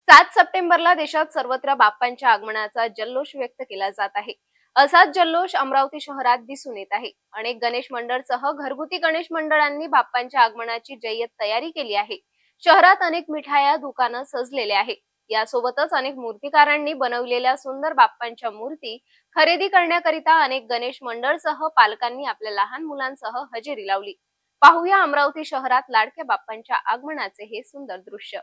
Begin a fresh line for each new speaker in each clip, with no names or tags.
7 सप्टेंबरला देशात सर्वत्र बाप्पांच्या आगमनाचा जल्लोष व्यक्त केला जात आहे। असाच जल्लोष अमरावती शहरात दिसून येत आहे। अनेक गणेश मंडळसह घरगुती गणेश मंडळांनी बाप्पांच्या आगमनाची जय्यत तयारी केली आहे। शहरात अनेक मिठाया दुकानं सजलेले आहे। यासोबतच अनेक मूर्तिकारांनी बनवलेल्या सुंदर बाप्पांच्या मूर्ती खरेदी करण्याकरिता अनेक गणेश मंडळसह पालकांनी आपल्या लहान मुलांसह हजेरी लावली। पाहूया अमरावती शहरात लाडक्या बाप्पांच्या आगमनाचे हे सुंदर दृश्य।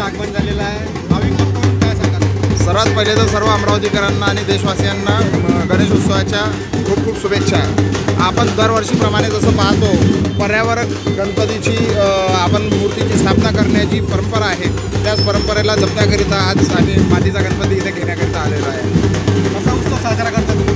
आगमन झालेलं आहे। भाविक भक्तांना काय सांगाल? सर्वात पहिले तर सर्व अमरावतीकरांना आणि देशवासियांना गणेश उत्सवाच्या खूप खूप शुभेच्छा। आपण दरवर्षीप्रमाणे जसं पाहतो पर्यावरण गणपतीची आपण मूर्तीची स्थापना करण्याची परंपरा आहे, त्याच परंपरेला जपण्याकरिता आज आम्ही मातीचा गणपती इथे घेण्याकरिता आलेलो आहे। कसा उत्सव साजरा करता तुम्ही?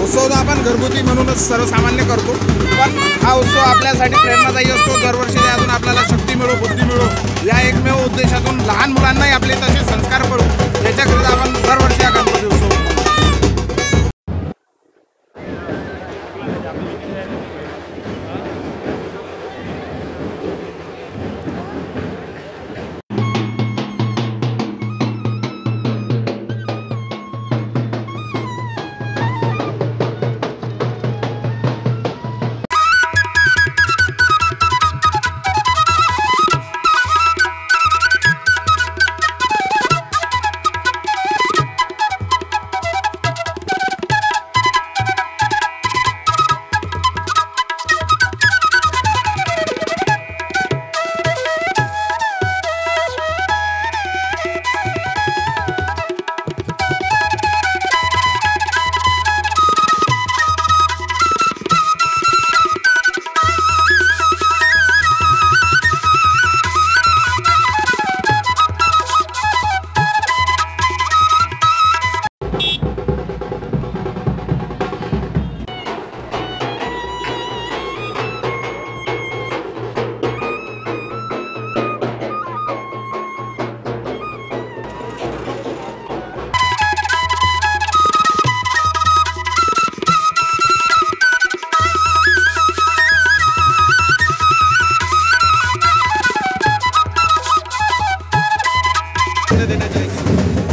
उत्सव आपण घरगुती म्हणूनच सर्वसामान्य करतो, पण हा उत्सव आपल्यासाठी प्रेरणादायी असतो। दरवर्षी अजून आपल्याला शक्ती मिळो, बुद्धी मिळो या एकमेव उद्देशातून लहान मुलांनाही आपले तसे संस्कार पडू याच्याकरिता आपण दरवर्षी हा गणपती उत्सव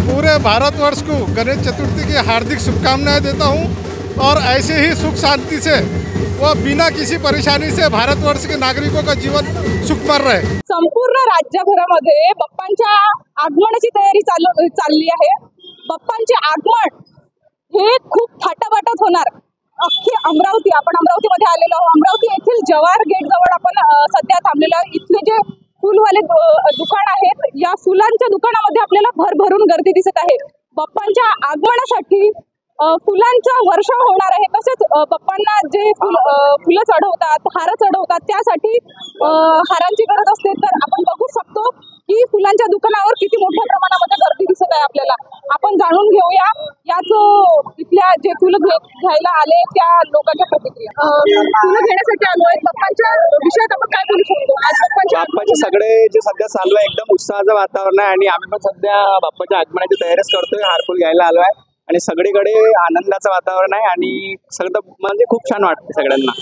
पूरे भारतवर्ष को गणेश चतुर्थी की हार्दिक शुभकामनाएं देता हूं और ऐसे ही सुख शांति से व बिना किसी परेशानी से भारतवर्ष के नागरिकों का जीवन सुखमय रहे।
संपूर्ण राज्यभरामध्ये बाप्पांच्या आगमनाची तयारी चालली आहे। बाप्पांचे आगमन हे खूप थाटामाटात होणार। अख्खी अमरावती, आपण अमरावतीमध्ये आलेलो आहोत। अमरावती येथील जवाहर गेट जवळ आपण सध्या थांबलेलो आहोत। इथले जे फुलवाले दुकान आहेत, या फुलांच्या दुकानामध्ये आपल्याला भरभरून गर्दी दिसत आहे। बाप्पांच्या आगमनासाठी फुलांचा वर्षाव होणार आहे. तसेच बाप्पांना जे फुलं चढवतात, हार चढवतात, त्यासाठी हारांची गरज असते. तर आपण बघू शकतो की फुलांच्या दुकानावर किती मोठ्या प्रमाणामध्ये गर्दी दिसत आहे आपल्याला. आपण जाणून घेऊया याच इथल्या जे फुलं घ्यायला आले त्या लोकांच्या प्रतिक्रिया. फुलं घेण्यासाठी आलो आहे. बाप्पांच्या विषयात आपण काय बोलू शकतो? आज
बाप्पाचे सगळे जे सध्या चालू आहे एकदम उत्साहाचं वातावरण आहे आणि आम्ही पण सध्या बाप्पाच्या आगमनाची तयारीच करतोय. हारफुल घ्यायला आलो आहे आणि सगळीकडे आनंदाचं वातावरण आहे आणि सगळं म्हणजे खूप छान वाटतं सगळ्यांना.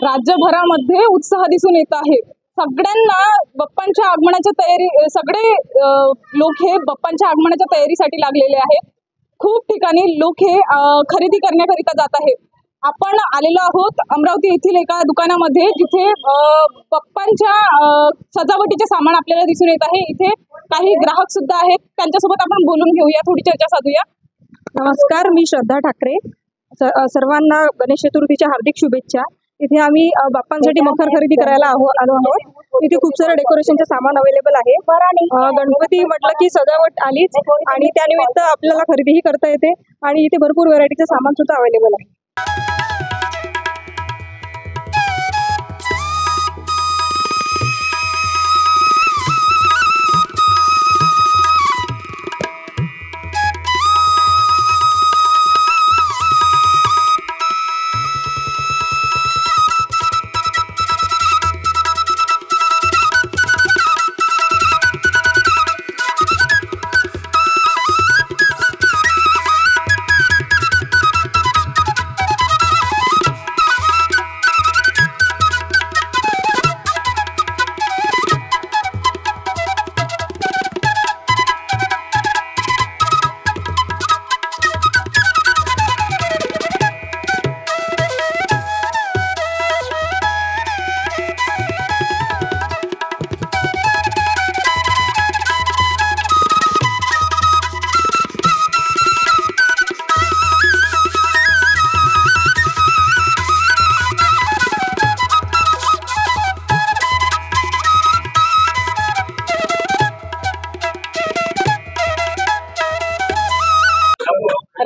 राज्यभरामध्ये उत्साह दिसून येत आहे. सगळ्यांना बाप्पांच्या आगमनाच्या तयारी, सगळे लोक हे बाप्पांच्या आगमनाच्या तयारीसाठी लागलेले आहेत. खूप ठिकाणी लोक हे खरेदी करण्याकरिता जात आहेत. आपण आलेलो आहोत अमरावती येथील एका दुकानामध्ये, जिथे बाप्पांच्या सजावटीचे सामान आपल्याला दिसून येत आहे. इथे काही ग्राहक सुद्धा आहेत, त्यांच्यासोबत आपण बोलून घेऊया, थोडी चर्चा साधूया.
नमस्कार, मी श्रद्धा ठाकरे. सर्वांना गणेश चतुर्थीच्या हार्दिक शुभेच्छा. इथे आम्ही बाप्पांसाठी मखर खरेदी करायला आलो आहोत. इथे खूप सारं डेकोरेशनचं सामान अवेलेबल आहे. गणपती म्हटलं की सजावट आलीच आणि त्यानिमित्त आपल्याला खरेदीही करता येते आणि इथे भरपूर व्हरायटीचं सामान सुद्धा अवेलेबल आहे.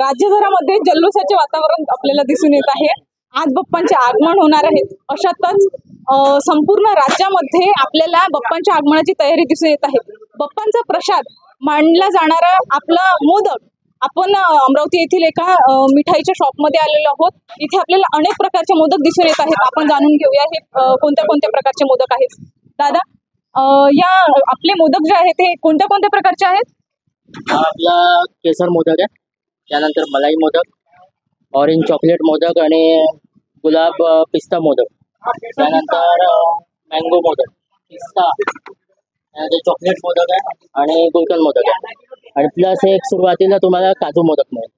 राज्यभरामध्ये जल्लोषाचे वातावरण आपल्याला दिसून येत आहे. आज बाप्पांचे आगमन होणार आहे. अशातच संपूर्ण राज्यामध्ये आपल्याला बाप्पांच्या आगमनाची तयारी दिसून येत आहे. बाप्पांचा प्रसाद मांडला जाणारा आपला मोदक. आपण अमरावती येथील एका मिठाईच्या शॉपमध्ये आलेलो आहोत. इथे आपल्याला अनेक प्रकारचे मोदक दिसून येत आहेत. आपण जाणून घेऊया हे कोणत्या कोणत्या प्रकारचे मोदक आहेत. दादा, या आपले मोदक जे आहेत ते कोणत्या कोणत्या प्रकारचे आहेत?
आपला केसर मोदक आहे, त्यानंतर मलाई मोदक, ऑरेंज चॉकलेट मोदक आणि गुलाब पिस्ता मोदक, त्यानंतर मँगो मोदक, पिस्ता, त्यानंतर चॉकलेट मोदक आहे आणि गुलकंद मोदक आहे आणि प्लस एक सुरुवातीला तुम्हाला काजू मोदक मिळेल.